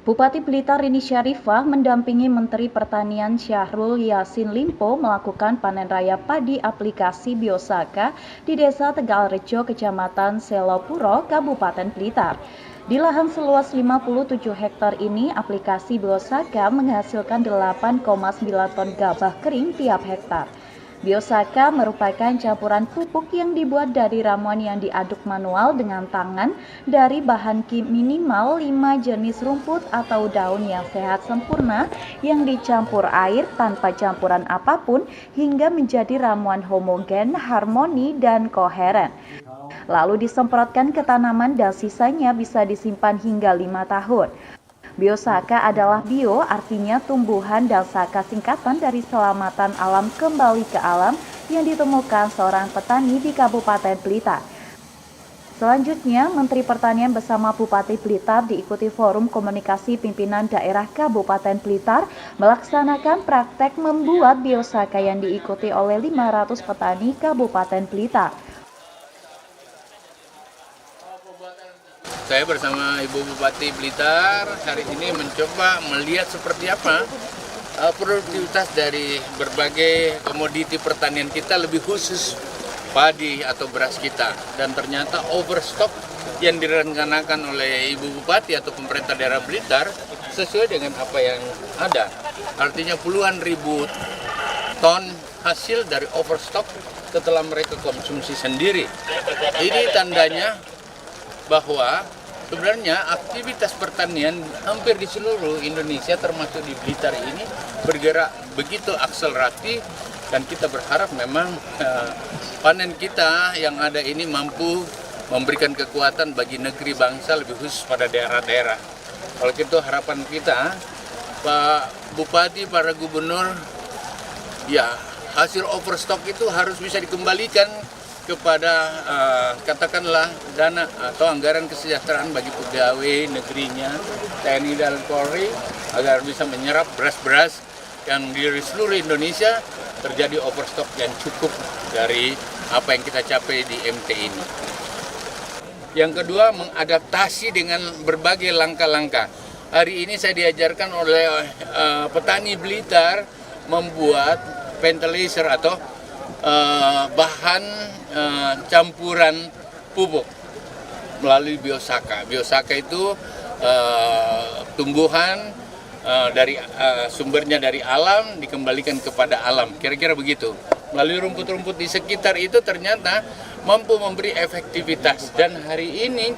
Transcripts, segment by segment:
Bupati Blitar Rini Syarifah mendampingi Menteri Pertanian Syahrul Yassin Limpo melakukan panen raya padi aplikasi Biosaka di Desa Tegalrejo, Kecamatan Selopuro, Kabupaten Blitar. Di lahan seluas 57 hektar ini, aplikasi Biosaka menghasilkan 8,9 ton gabah kering tiap hektar. Biosaka merupakan campuran pupuk yang dibuat dari ramuan yang diaduk manual dengan tangan dari bahan minimal 5 jenis rumput atau daun yang sehat sempurna yang dicampur air tanpa campuran apapun hingga menjadi ramuan homogen, harmoni, dan koheren. Lalu disemprotkan ke tanaman dan sisanya bisa disimpan hingga 5 tahun. Biosaka adalah bio, artinya tumbuhan, dan saka singkatan dari selamatan alam kembali ke alam yang ditemukan seorang petani di Kabupaten Blitar. Selanjutnya, Menteri Pertanian bersama Bupati Blitar diikuti Forum Komunikasi Pimpinan Daerah Kabupaten Blitar melaksanakan praktek membuat biosaka yang diikuti oleh 500 petani Kabupaten Blitar. Saya bersama Ibu Bupati Blitar hari ini mencoba melihat seperti apa produktivitas dari berbagai komoditi pertanian kita, lebih khusus padi atau beras kita. Dan ternyata overstock yang direncanakan oleh Ibu Bupati atau pemerintah daerah Blitar sesuai dengan apa yang ada. Artinya puluhan ribu ton hasil dari overstock setelah mereka konsumsi sendiri. Ini tandanya bahwa sebenarnya aktivitas pertanian hampir di seluruh Indonesia termasuk di Blitar ini bergerak begitu akseleratif, dan kita berharap memang panen kita yang ada ini mampu memberikan kekuatan bagi negeri bangsa, lebih khusus pada daerah-daerah. Kalau gitu harapan kita, Pak Bupati, para gubernur, ya hasil overstock itu harus bisa dikembalikan kepada katakanlah dana atau anggaran kesejahteraan bagi pegawai negerinya, TNI dan Polri, agar bisa menyerap beras-beras yang di seluruh Indonesia terjadi overstock yang cukup dari apa yang kita capai di MT ini. Yang kedua, mengadaptasi dengan berbagai langkah-langkah. Hari ini saya diajarkan oleh petani Blitar membuat fertilizer atau bahan campuran pupuk melalui biosaka. Biosaka itu tumbuhan dari sumbernya dari alam dikembalikan kepada alam, kira-kira begitu. Melalui rumput-rumput di sekitar itu ternyata mampu memberi efektivitas, dan hari ini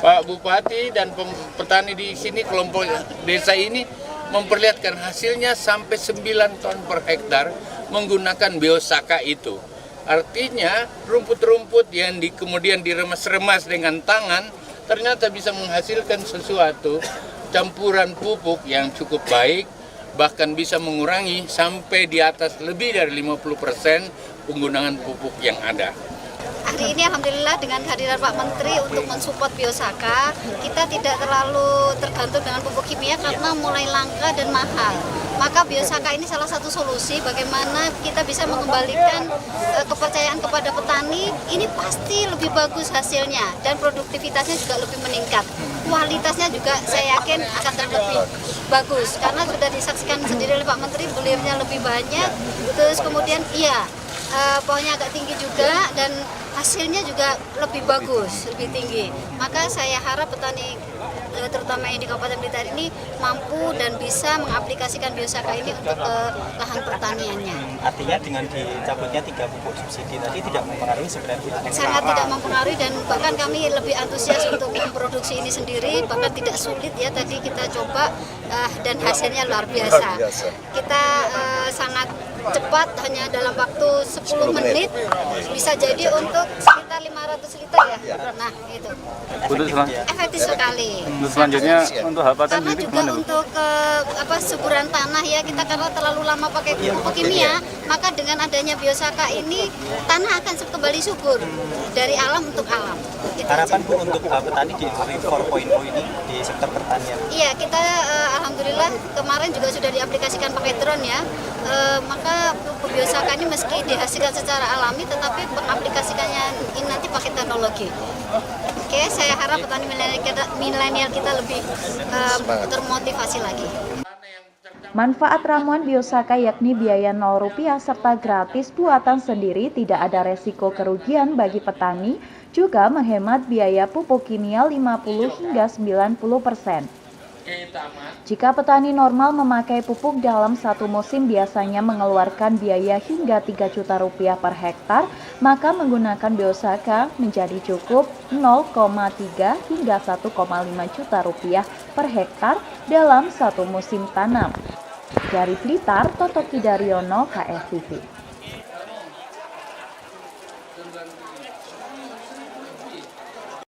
Pak Bupati dan petani di sini, kelompok desa ini memperlihatkan hasilnya sampai 9 ton per hektar menggunakan biosaka itu. Artinya rumput-rumput yang kemudian diremas-remas dengan tangan ternyata bisa menghasilkan sesuatu campuran pupuk yang cukup baik, bahkan bisa mengurangi sampai di atas lebih dari 50% penggunaan pupuk yang ada. Hari ini alhamdulillah dengan kehadiran Pak Menteri untuk mensupport biosaka, kita tidak terlalu tergantung dengan pupuk kimia karena mulai langka dan mahal. Maka biosaka ini salah satu solusi bagaimana kita bisa mengembalikan kepercayaan kepada petani. Ini pasti lebih bagus hasilnya dan produktivitasnya juga lebih meningkat. Kualitasnya juga saya yakin akan lebih bagus karena sudah disaksikan sendiri oleh Pak Menteri, bulirnya lebih banyak. Terus kemudian pohonnya agak tinggi juga dan hasilnya juga lebih bagus, lebih tinggi. Maka saya harap petani terutama yang di Kabupaten Blitar ini mampu dan bisa mengaplikasikan biosaka ini untuk lahan pertaniannya. Artinya dengan dicabutnya 3 pupuk subsidi tadi tidak mempengaruhi sebenarnya? Sangat tidak mempengaruhi, dan bahkan kami lebih antusias untuk memproduksi ini sendiri, bahkan tidak sulit ya, tadi kita coba dan hasilnya luar biasa. Kita sangat cepat, hanya dalam waktu 10 menit bisa jadi untuk sekitar 500 liter ya. Nah itu efektif sekali. Selanjutnya untuk hal paten karena juga untuk suburan tanah ya, kita karena terlalu lama pakai pupuk kimia, maka dengan adanya biosaka ini tanah akan kembali subur dari alam untuk alam. Harapan Bu untuk petani di 4.0 ini di sektor pertanian? Iya, kita alhamdulillah kemarin juga sudah diaplikasikan pakai drone ya. Maka pupuk biosaka ini meski dihasilkan secara alami, tetapi pengaplikasikannya ini nanti pakai teknologi. Oke, saya harap petani milenial kita lebih termotivasi lagi. Manfaat ramuan Biosaka yakni biaya Rp0 serta gratis buatan sendiri, tidak ada resiko kerugian bagi petani, juga menghemat biaya pupuk kimia 50 hingga 90%. Jika petani normal memakai pupuk dalam satu musim biasanya mengeluarkan biaya hingga Rp3 juta per hektar, maka menggunakan Biosaka menjadi cukup 0,3 hingga 1,5 juta rupiah per hektar dalam satu musim tanam. Dari Blitar, Toto Kidaryono, KSTV.